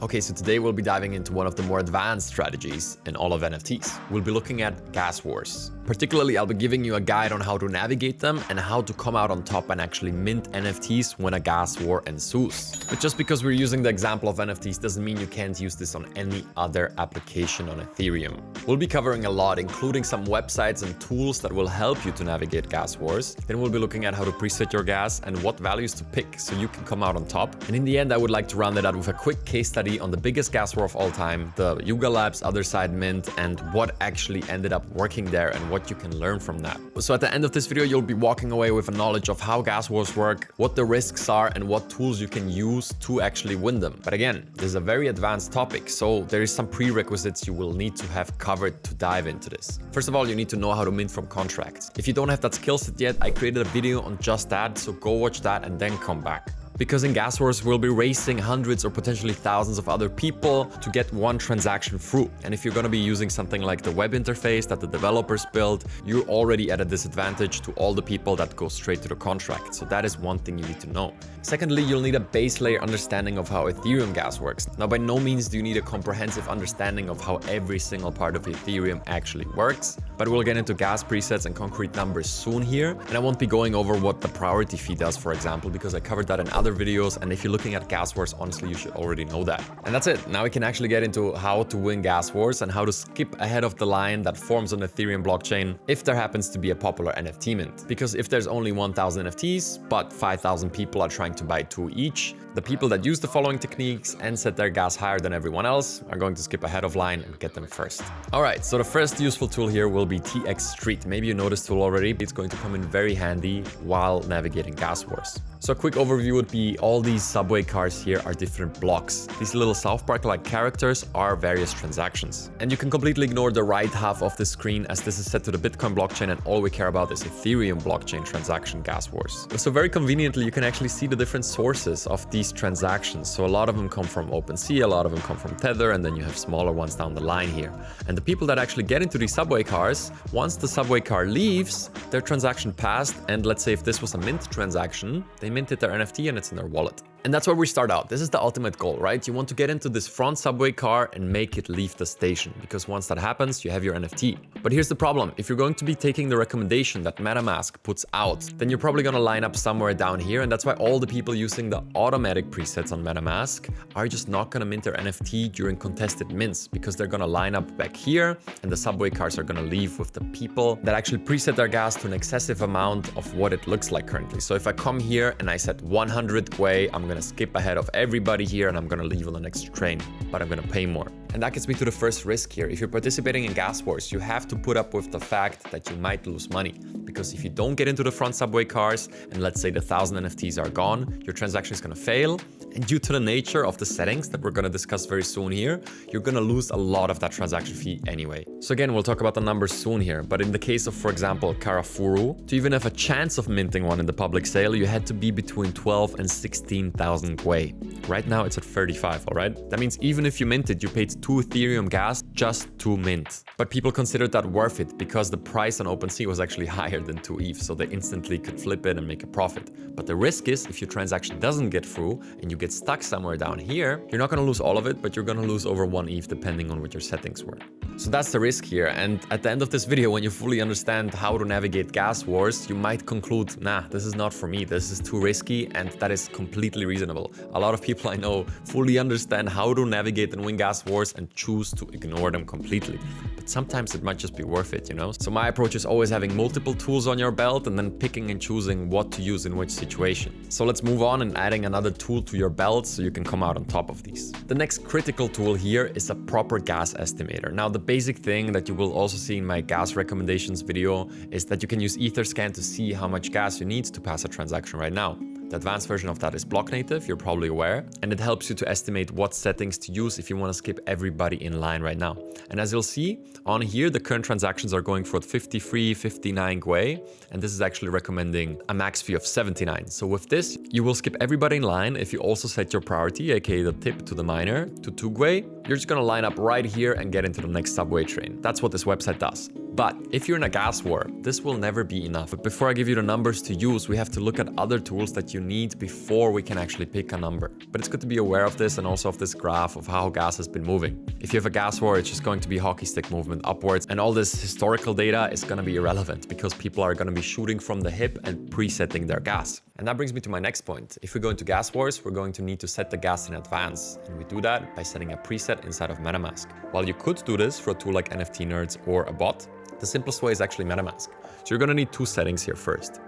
Okay, so today we'll be diving into one of the more advanced strategies in all of NFTs. We'll be looking at gas wars. Particularly, I'll be giving you a guide on how to navigate them and how to come out on top and actually mint NFTs when a gas war ensues. But just because we're using the example of NFTs doesn't mean you can't use this on any other application on Ethereum. We'll be covering a lot, including some websites and tools that will help you to navigate gas wars. Then we'll be looking at how to preset your gas and what values to pick so you can come out on top. And in the end, I would like to round it out with a quick case study on the biggest gas war of all time, the Yuga Labs other side mint, and what actually ended up working there and what you can learn from that. So at the end of this video, you'll be walking away with a knowledge of how gas wars work, what the risks are, and what tools you can use to actually win them. But again, this is a very advanced topic, so there is some prerequisites you will need to have covered to dive into this. First of all, you need to know how to mint from contracts. If you don't have that skill set yet, I created a video on just that, so go watch that and then come back. Because in gas wars, we'll be racing hundreds or potentially thousands of other people to get one transaction through. And if you're going to be using something like the web interface that the developers built, you're already at a disadvantage to all the people that go straight to the contract. So that is one thing you need to know. Secondly, you'll need a base layer understanding of how Ethereum gas works. Now, by no means do you need a comprehensive understanding of how every single part of Ethereum actually works, but we'll get into gas presets and concrete numbers soon here. And I won't be going over what the priority fee does, for example, because I covered that in other videos, and if you're looking at gas wars, honestly, you should already know that. And that's it. Now we can actually get into how to win gas wars and how to skip ahead of the line that forms on Ethereum blockchain if there happens to be a popular NFT mint. Because if there's only 1,000 NFTs, but 5,000 people are trying to buy 2 each, the people that use the following techniques and set their gas higher than everyone else are going to skip ahead of line and get them first. Alright, so the first useful tool here will be TX Street. Maybe you know this tool already. It's going to come in very handy while navigating gas wars. So a quick overview would be all these subway cars here are different blocks. These little South Park-like characters are various transactions. And you can completely ignore the right half of the screen as this is set to the Bitcoin blockchain and all we care about is Ethereum blockchain transaction gas wars. So very conveniently, you can actually see the different sources of these transactions. So a lot of them come from OpenSea, a lot of them come from Tether, and then you have smaller ones down the line here. And the people that actually get into these subway cars, once the subway car leaves, their transaction passed, and let's say if this was a mint transaction, they minted their NFT and it's in their wallet. And that's where we start out. This is the ultimate goal, right? You want to get into this front subway car and make it leave the station, because once that happens, you have your NFT. But here's the problem. If you're going to be taking the recommendation that MetaMask puts out, then you're probably going to line up somewhere down here. And that's why all the people using the automatic presets on MetaMask are just not going to mint their NFT during contested mints, because they're going to line up back here and the subway cars are going to leave with the people that actually preset their gas to an excessive amount of what it looks like currently. So if I come here and I set 100 Gwei, I'm going to skip ahead of everybody here and I'm going to leave on the next train, but I'm going to pay more. And that gets me to the first risk here. If you're participating in gas wars, you have to put up with the fact that you might lose money. Because if you don't get into the front subway cars and let's say the 1,000 NFTs are gone, your transaction is going to fail. And due to the nature of the settings that we're going to discuss very soon here, you're going to lose a lot of that transaction fee anyway. So again, we'll talk about the numbers soon here. But in the case of, for example, Karafuru, to even have a chance of minting one in the public sale, you had to be between 12 and 16,000 Gwei. Right now it's at 35, all right? That means even if you minted, you paid 2 Ethereum gas just to mint. But people considered that worth it because the price on OpenSea was actually higher than 2 ETH, so they instantly could flip it and make a profit. But the risk is if your transaction doesn't get through and you get stuck somewhere down here, you're not going to lose all of it, but you're going to lose over 1 ETH depending on what your settings were. So that's the risk here. And at the end of this video, when you fully understand how to navigate gas wars, you might conclude, nah, this is not for me. This is too risky, and that is completely reasonable. A lot of people I know fully understand how to navigate and win gas wars and choose to ignore them completely. But sometimes it might just be worth it, you know? So my approach is always having multiple tools on your belt and then picking and choosing what to use in which situation. So let's move on and adding another tool to your belt so you can come out on top of these. The next critical tool here is a proper gas estimator. Now, the basic thing that you will also see in my gas recommendations video is that you can use Etherscan to see how much gas you need to pass a transaction right now. The advanced version of that is block native, you're probably aware, and it helps you to estimate what settings to use if you want to skip everybody in line right now. And as you'll see, on here, the current transactions are going for 53, 59 Gwei, and this is actually recommending a max fee of 79. So with this, you will skip everybody in line if you also set your priority, aka the tip to the miner, to 2 Gwei. You're just going to line up right here and get into the next subway train. That's what this website does. But if you're in a gas war, this will never be enough. But before I give you the numbers to use, we have to look at other tools that you need before we can actually pick a number. But it's good to be aware of this and also of this graph of how gas has been moving. If you have a gas war, it's just going to be hockey stick movement upwards, and all this historical data is going to be irrelevant because people are going to be shooting from the hip and presetting their gas. And that brings me to my next point. If we go into gas wars, we're going to need to set the gas in advance. And we do that by setting a preset inside of MetaMask. While you could do this for a tool like NFT Nerds or a bot, the simplest way is actually MetaMask. So you're going to need two settings here first.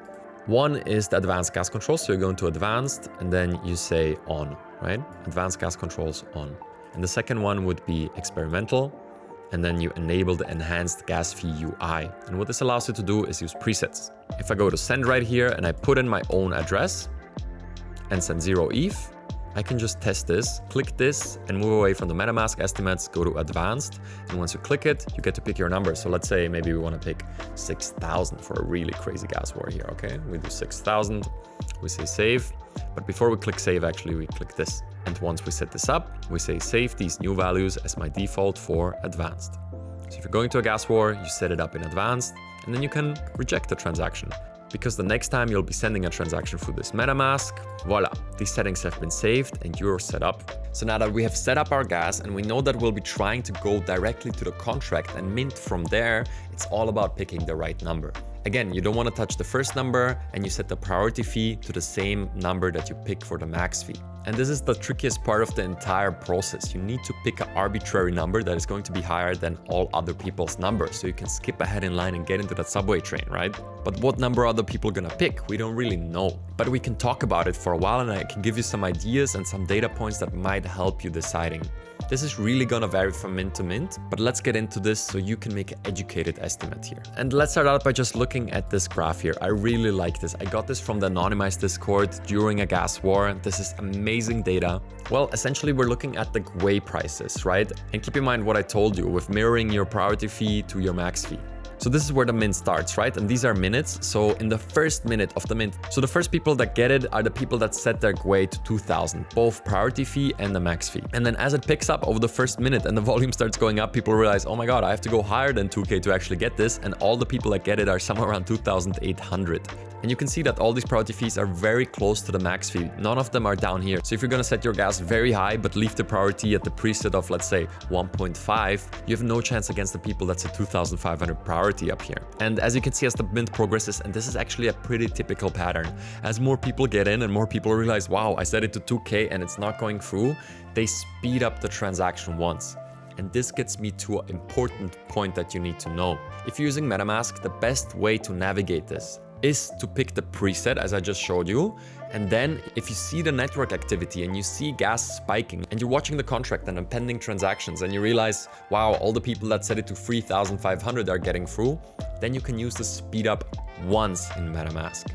One is the advanced gas controls. So you're going to advanced and then you say on, right? Advanced gas controls on. And the second one would be experimental. And then you enable the enhanced gas fee UI. And what this allows you to do is use presets. If I go to send right here and I put in my own address and send 0 ETH, I can just test this, click this and move away from the MetaMask estimates, go to advanced. And once you click it, you get to pick your number. So let's say maybe we want to pick 6,000 for a really crazy gas war here. Okay, we do 6,000, we say save. But before we click save, actually, we click this. And once we set this up, we say save these new values as my default for advanced. So if you're going to a gas war, you set it up in advanced, and then you can reject the transaction. Because the next time you'll be sending a transaction through this MetaMask, voila, these settings have been saved and you're set up. So now that we have set up our gas and we know that we'll be trying to go directly to the contract and mint from there, it's all about picking the right number. Again, you don't want to touch the first number and you set the priority fee to the same number that you pick for the max fee. And this is the trickiest part of the entire process. You need to pick an arbitrary number that is going to be higher than all other people's numbers, so you can skip ahead in line and get into that subway train, right? But what number are other people gonna pick? We don't really know. But we can talk about it for a while and I can give you some ideas and some data points that might help you deciding. This is really gonna vary from mint to mint, but let's get into this so you can make an educated estimate here. And let's start out by just looking at this graph here. I really like this. I got this from the anonymized Discord during a gas war. This is amazing data. Well, essentially we're looking at the GWEI prices, right? And keep in mind what I told you with mirroring your priority fee to your max fee. So this is where the mint starts, right? And these are minutes. So in the first minute of the mint, so the first people that get it are the people that set their GWEI to 2,000, both priority fee and the max fee. And then as it picks up over the first minute and the volume starts going up, people realize, oh my God, I have to go higher than 2K to actually get this. And all the people that get it are somewhere around 2,800. And you can see that all these priority fees are very close to the max fee. None of them are down here. So if you're gonna set your gas very high, but leave the priority at the preset of, let's say, 1.5, you have no chance against the people that set 2,500 priority up here. And as you can see, as the mint progresses, and this is actually a pretty typical pattern, as more people get in and more people realize, wow, I set it to 2K and it's not going through, they speed up the transaction once. And this gets me to an important point that you need to know. If you're using MetaMask, the best way to navigate this is to pick the preset as I just showed you. And then if you see the network activity and you see gas spiking and you're watching the contract and the pending transactions and you realize, wow, all the people that set it to 3,500 are getting through, then you can use the speed up once in MetaMask.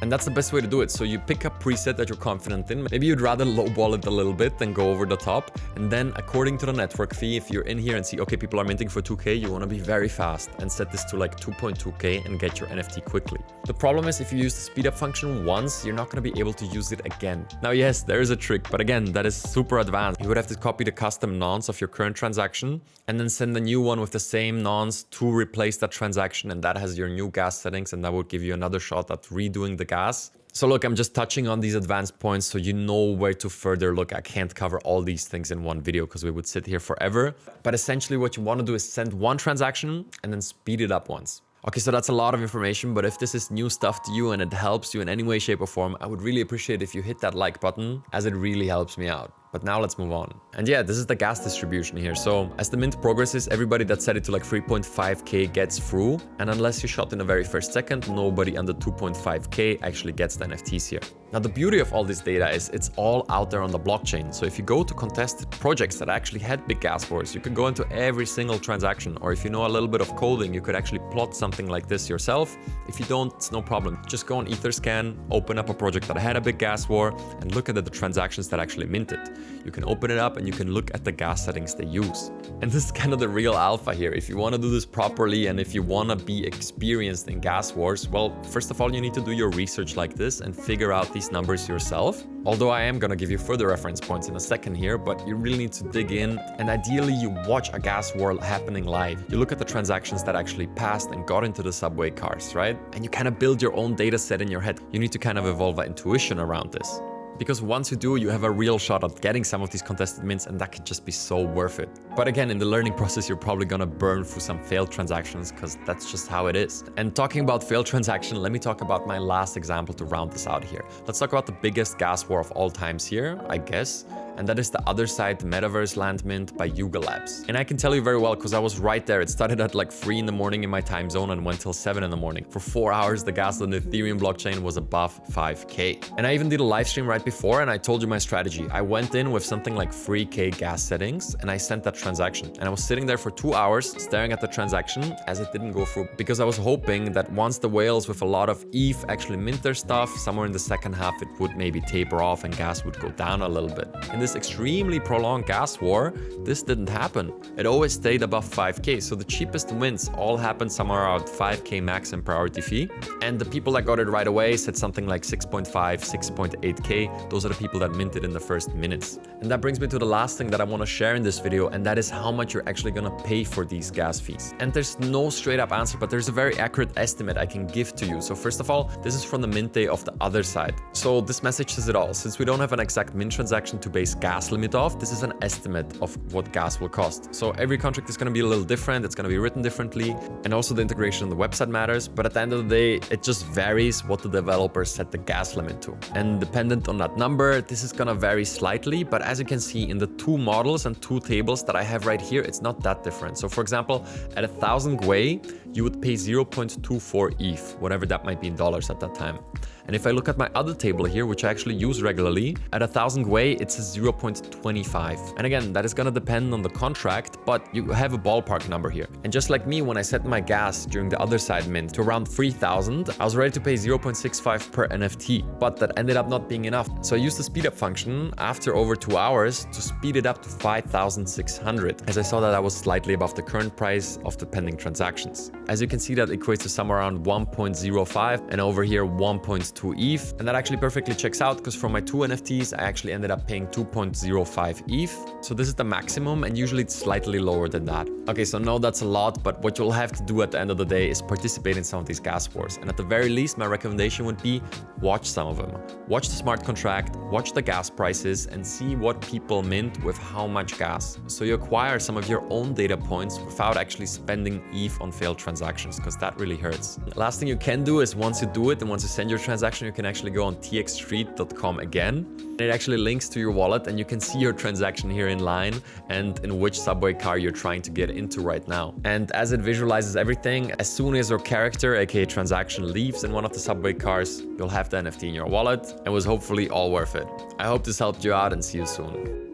And that's the best way to do it. So you pick a preset that you're confident in. Maybe you'd rather lowball it a little bit than go over the top. And then according to the network fee, if you're in here and see, okay, people are minting for 2K, you want to be very fast and set this to like 2.2K and get your NFT quickly. The problem is if you use the speed up function once, you're not going to be able to use it again. Now, yes, there is a trick, but again, that is super advanced. You would have to copy the custom nonce of your current transaction and then send a new one with the same nonce to replace that transaction. And that has your new gas settings. And that would give you another shot at redoing the gas. So look, I'm just touching on these advanced points so you know where to further look. I can't cover all these things in one video because we would sit here forever. But essentially what you want to do is send one transaction and then speed it up once. Okay, so that's a lot of information, but if this is new stuff to you and it helps you in any way, shape or form, I would really appreciate if you hit that like button as it really helps me out. But now let's move on. And yeah, this is the gas distribution here. So as the mint progresses, everybody that set it to like 3.5K gets through. And unless you shot in the very first second, nobody under 2.5K actually gets the NFTs here. Now, the beauty of all this data is it's all out there on the blockchain. So if you go to contested projects that actually had big gas wars, you can go into every single transaction. Or if you know a little bit of coding, you could actually plot something like this yourself. If you don't, it's no problem. Just go on Etherscan, open up a project that had a big gas war and look at the transactions that actually minted. you can open it up and you can look at the gas settings they use. And this is kind of the real alpha here. If you want to do this properly and if you want to be experienced in gas wars, well, first of all, you need to do your research like this and figure out these numbers yourself. Although I am going to give you further reference points in a second here, but you really need to dig in, and ideally you watch a gas war happening live. You look at the transactions that actually passed and got into the subway cars, right? And you kind of build your own data set in your head. You need to kind of evolve an intuition around this. Because once you do, you have a real shot at getting some of these contested mints, and that could just be so worth it. But again, in the learning process, you're probably gonna burn through some failed transactions because that's just how it is. And talking about failed transaction, let me talk about my last example to round this out here. Let's talk about the biggest gas war of all times here, I guess. And that is the Other Side Metaverse Land Mint by Yuga Labs. And I can tell you very well because I was right there. It started at like 3 in the morning in my time zone and went till 7 in the morning. For 4 hours, the gas on the Ethereum blockchain was above 5K. And I even did a live stream right before, and I told you my strategy. I went in with something like 3K gas settings and I sent that transaction. And I was sitting there for 2 hours staring at the transaction as it didn't go through, because I was hoping that once the whales with a lot of ETH actually mint their stuff, somewhere in the second half it would maybe taper off and gas would go down a little bit. In this extremely prolonged gas war, this didn't happen. It always stayed above 5K. So the cheapest wins all happened somewhere around 5K max in priority fee. And the people that got it right away said something like 6.5, 6.8K. Those are the people that minted in the first minutes. And that brings me to the last thing that I want to share in this video, and that is how much you're actually going to pay for these gas fees. And there's no straight up answer, but there's a very accurate estimate I can give to you. So first of all, this is from the mint day of the Other Side. So this message says it all. Since we don't have an exact mint transaction to base gas limit off, this is an estimate of what gas will cost. So every contract is going to be a little different. It's going to be written differently. And also the integration on the website matters. But at the end of the day, it just varies what the developers set the gas limit to. And dependent on that number, this is going to vary slightly. But as you can see in the 2 models and 2 tables that I have right here, it's not that different. So for example, at 1,000 Gwei, you would pay 0.24 ETH, whatever that might be in dollars at that time. And if I look at my other table here, which I actually use regularly, at 1,000 Gwei, it's a 0.25. And again, that is going to depend on the contract, but you have a ballpark number here. And just like me, when I set my gas during the Other Side mint to around 3,000, I was ready to pay 0.65 per NFT, but that ended up not being enough. So I used the speedup function after over 2 hours to speed it up to 5,600, as I saw that I was slightly above the current price of the pending transactions. As you can see, that equates to somewhere around 1.05, and over here 1.2 ETH. And that actually perfectly checks out, because for my 2 NFTs, I actually ended up paying 2.05 ETH. So this is the maximum, and usually it's slightly lower than that. Okay, so no, that's a lot, but what you'll have to do at the end of the day is participate in some of these gas wars. And at the very least, my recommendation would be watch some of them. Watch the smart contract, watch the gas prices, and see what people mint with how much gas. So you acquire some of your own data points without actually spending ETH on failed transactions, because that really hurts. Last thing you can do is once you do it and once you send your transaction, you can actually go on txstreet.com again. It actually links to your wallet, and you can see your transaction here in line and in which subway car you're trying to get into right now. And as it visualizes everything, as soon as your character, aka transaction, leaves in one of the subway cars, you'll have the NFT in your wallet, and was hopefully all worth it. I hope this helped you out, and see you soon.